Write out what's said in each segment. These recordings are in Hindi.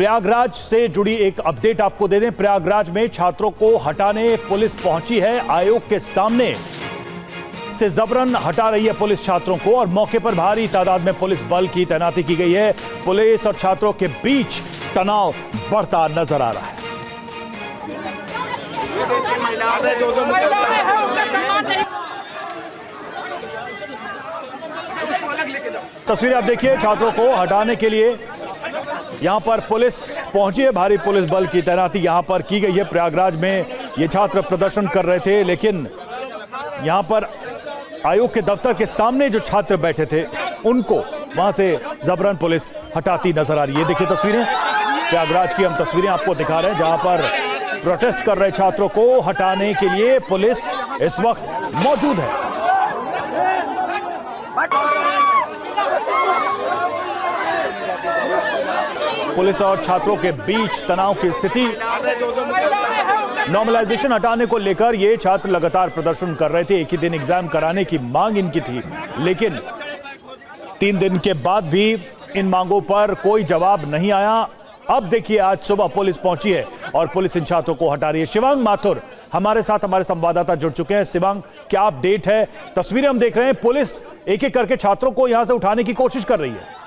प्रयागराज से जुड़ी एक अपडेट आपको दे दें। प्रयागराज में छात्रों को हटाने पुलिस पहुंची है। आयोग के सामने से जबरन हटा रही है पुलिस छात्रों को और मौके पर भारी तादाद में पुलिस बल की तैनाती की गई है। पुलिस और छात्रों के बीच तनाव बढ़ता नजर आ रहा है। तस्वीरें आप देखिए, छात्रों को हटाने के लिए यहां पर पुलिस पहुंची है। भारी पुलिस बल की तैनाती यहां पर की गई है। प्रयागराज में ये छात्र प्रदर्शन कर रहे थे, लेकिन यहां पर आयोग के दफ्तर के सामने जो छात्र बैठे थे उनको वहां से जबरन पुलिस हटाती नजर आ रही है। देखिए तस्वीरें, प्रयागराज की हम तस्वीरें आपको दिखा रहे हैं, जहां पर प्रोटेस्ट कर रहे छात्रों को हटाने के लिए पुलिस इस वक्त मौजूद है। पुलिस और छात्रों के बीच तनाव की स्थिति। नॉर्मलाइजेशन हटाने को लेकर ये छात्र लगातार प्रदर्शन कर रहे थे। एक ही दिन एग्जाम कराने की मांग इनकी थी, लेकिन 3 दिन के बाद भी इन मांगों पर कोई जवाब नहीं आया। अब देखिए, आज सुबह पुलिस पहुंची है और पुलिस इन छात्रों को हटा रही है। शिवांग माथुर हमारे साथ, हमारे संवाददाता जुड़ चुके हैं। शिवांग, क्या अपडेट है? तस्वीरें हम देख रहे हैं, पुलिस एक एक करके छात्रों को यहां से उठाने की कोशिश कर रही है।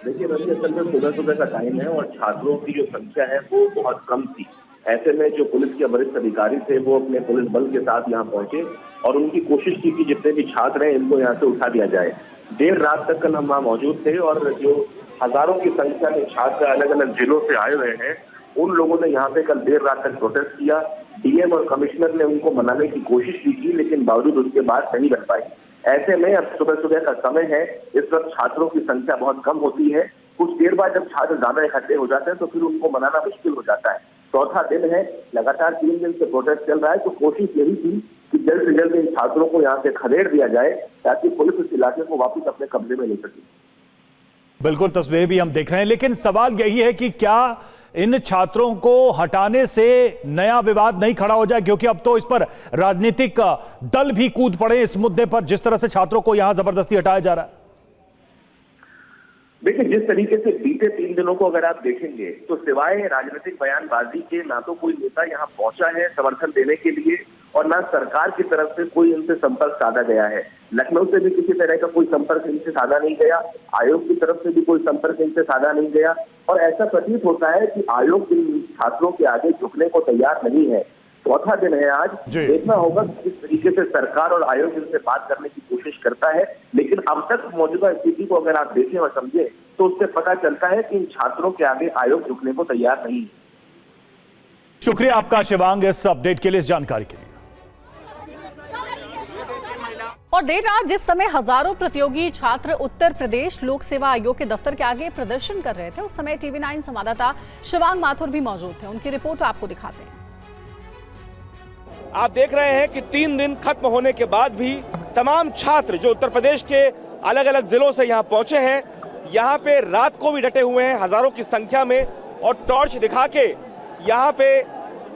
देखिए रवि, असल में सुबह का टाइम है और छात्रों की जो संख्या है वो बहुत कम थी। ऐसे में जो पुलिस के वरिष्ठ अधिकारी थे वो अपने पुलिस बल के साथ यहाँ पहुंचे और उनकी कोशिश की कि जितने भी छात्र हैं इनको यहाँ से उठा दिया जाए। देर रात तक कल हम वहाँ मौजूद थे और जो हजारों की संख्या में छात्र अलग अलग जिलों से आए हुए हैं, उन लोगों ने यहाँ पे कल देर रात तक प्रोटेस्ट किया। डीएम और कमिश्नर ने उनको मनाने की कोशिश की, लेकिन बावजूद उसके बाद नहीं बन पाई। ऐसे में अब सुबह का समय है, इस वक्त छात्रों की संख्या बहुत कम होती है। कुछ देर बाद जब छात्र ज्यादा इकट्ठे हो जाते हैं तो फिर उनको मनाना मुश्किल हो जाता है। चौथा दिन है, लगातार 3 दिन से प्रोटेस्ट चल रहा है, तो कोशिश यही थी कि जल्द से जल्द इन छात्रों को यहाँ से खदेड़ दिया जाए ताकि पुलिस इस इलाके को वापस अपने कब्जे में ले सके। बिल्कुल, तस्वीरें भी हम देख रहे हैं, लेकिन सवाल यही है कि क्या इन छात्रों को हटाने से नया विवाद नहीं खड़ा हो जाए, क्योंकि अब तो इस पर राजनीतिक दल भी कूद पड़े इस मुद्दे पर, जिस तरह से छात्रों को यहां जबरदस्ती हटाया जा रहा है। देखिए, जिस तरीके से बीते 3 दिनों को अगर आप देखेंगे तो सिवाय राजनीतिक बयानबाजी के ना तो कोई नेता यहाँ पहुंचा है समर्थन देने के लिए और ना सरकार की तरफ से कोई इनसे संपर्क साधा गया है। लखनऊ से भी किसी तरह का कोई संपर्क इनसे साधा नहीं गया, आयोग की तरफ से भी कोई संपर्क इनसे साधा नहीं गया और ऐसा प्रतीत होता है कि आयोग इन छात्रों के आगे झुकने को तैयार नहीं है। चौथा दिन है आज, देखना होगा किस तरीके से सरकार और आयोग इनसे बात करने की कोशिश करता है, लेकिन अब तक मौजूदा स्थिति को अगर आप देखें और समझें तो उससे पता चलता है कि इन छात्रों के आगे आयोग झुकने को तैयार नहीं है। शुक्रिया आपका शिवांग इस अपडेट के लिए, इस जानकारी के लिए। और देर रात जिस समय हजारों प्रतियोगी छात्र उत्तर प्रदेश लोक सेवा आयोग के दफ्तर के आगे प्रदर्शन कर रहे थे, उस समय टीवी 9 संवाददाता शिवांग माथुर भी मौजूद थे। उनकी रिपोर्ट आपको दिखाते हैं। आप देख रहे हैं कि 3 दिन खत्म होने के बाद भी तमाम छात्र जो उत्तर प्रदेश के अलग अलग जिलों से यहाँ पहुंचे हैं, यहाँ पे रात को भी डटे हुए हैं हजारों की संख्या में और टॉर्च दिखा के यहाँ पे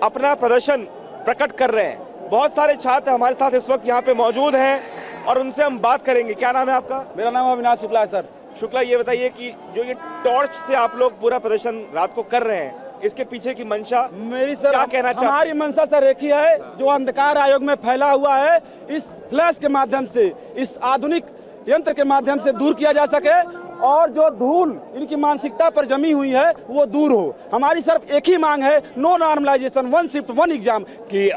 अपना प्रदर्शन प्रकट कर रहे हैं। बहुत सारे छात्र हमारे साथ इस वक्त यहाँ पे मौजूद हैं और उनसे हम बात करेंगे। क्या नाम है आपका? मेरा नाम अविनाश शुक्ला है सर। शुक्ला, ये बताइए कि जो ये टॉर्च से आप लोग पूरा प्रदर्शन रात को कर रहे हैं, इसके पीछे की मंशा मेरी सर क्या कहना चाहते? हमारी मंशा सर एक ही है, जो अंधकार आयोग में फैला हुआ है इस फ्लैश के माध्यम से, इस आधुनिक यंत्र के माध्यम से दूर किया जा सके और जो धूल इनकी मानसिकता पर जमी हुई है वो दूर हो। हमारी सिर्फ एक ही मांग है, नो नॉर्मलाइजेशन, 1 शिफ्ट 1 एग्जाम। कि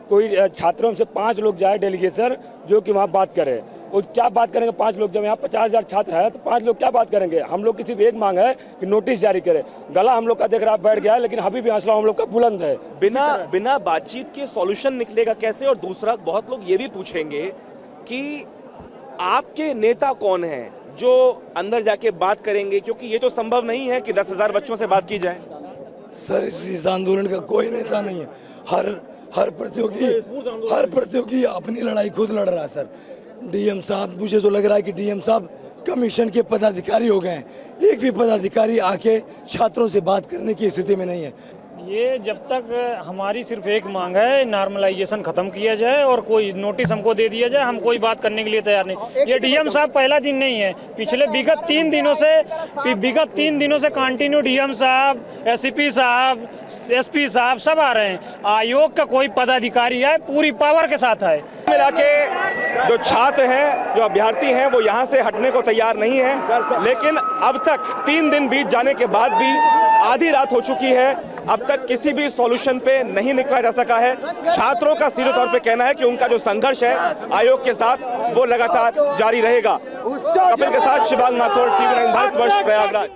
कोई छात्रों से 5 लोग जाए डेलीगेशन जो कि वहाँ बात करें। और क्या बात करेंगे 5 लोग? जब यहाँ 50,000 छात्र है तो 5 लोग क्या बात करेंगे? हम लोग की सिर्फ एक मांग है कि नोटिस जारी करें। गला हम लोग का देख रहा बैठ गया है, लेकिन अभी भी हौसला हम लोग का बुलंद है। बिना बातचीत के सॉल्यूशन निकलेगा कैसे? और दूसरा, बहुत लोग ये भी पूछेंगे कि आपके नेता कौन हैं जो अंदर जाके बात करेंगे, क्योंकि ये तो संभव नहीं है कि 10,000 बच्चों से बात की जाए। सर, इस आंदोलन का कोई नेता नहीं है। हर प्रतियोगी अपनी लड़ाई खुद लड़ रहा है सर। डीएम साहब, मुझे तो लग रहा है कि डीएम साहब कमीशन के पदाधिकारी हो गए हैं। एक भी पदाधिकारी आके छात्रों से बात करने की स्थिति में नहीं है। ये जब तक हमारी सिर्फ एक मांग है, नॉर्मलाइजेशन खत्म किया जाए और कोई नोटिस हमको दे दिया जाए, हम कोई बात करने के लिए तैयार नहीं। ये डीएम साहब पहला दिन नहीं है, पिछले विगत 3 दिनों से कंटिन्यू डीएम साहब, एसपी साहब, एसपी साहब सब आ रहे हैं। आयोग का कोई पदाधिकारी है पूरी पावर के साथ है। मिला के जो छात्र हैं, जो अभ्यर्थी हैं, वो यहाँ से हटने को तैयार नहीं है। लेकिन अब तक 3 दिन बीत जाने के बाद भी आधी रात हो चुकी है, अब तक किसी भी सॉल्यूशन पे नहीं निकला जा सका है। छात्रों का सीधे तौर पे कहना है कि उनका जो संघर्ष है आयोग के साथ वो लगातार जारी रहेगा। कपिल के साथ शिवांग माथुर, TV9 भारतवर्ष, प्रयागराज।